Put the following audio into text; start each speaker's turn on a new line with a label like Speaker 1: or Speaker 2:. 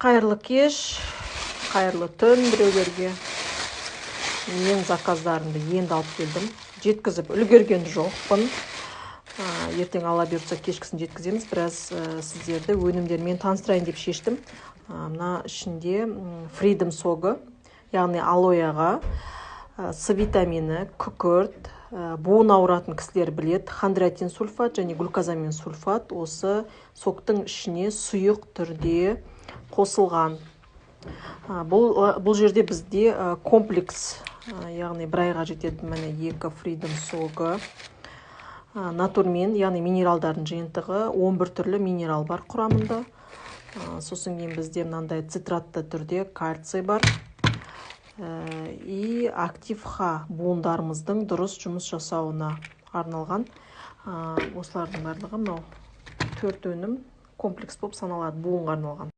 Speaker 1: Қайырлы кеш, қайырлы түн біреулерге. Мен заказдарымды енді алып келдім. Жеткізіп үлгерген жоқпын. Ертең ала бұйыртса кешкісін жеткіземіз. Біраз сіздерді өнімдермен таныстырайын деп шештім. Мына ішінде Freedom согы, яғни алояға, С витамині, күкірт, буын ауыратын кісілер білет, хондроитин сульфат және глюкозамин сульфат осы соктың ішіне сұйық түрде қосылған. Бұл жерде бізде комплекс, яғни бір айға жетеді міне 2 Freedom согы, натурмен, яғни минералдардың жиынтығы, 11 түрлі минерал бар құрамында. Сосын кейін бізде мынандай цитратты түрде кальций бар. И актив-ха буындарымыздың дұрыс жұмыс жасауына арналған. Осылардың барлығы мынау 4 өнім комплекс болып саналады, буынға арналған.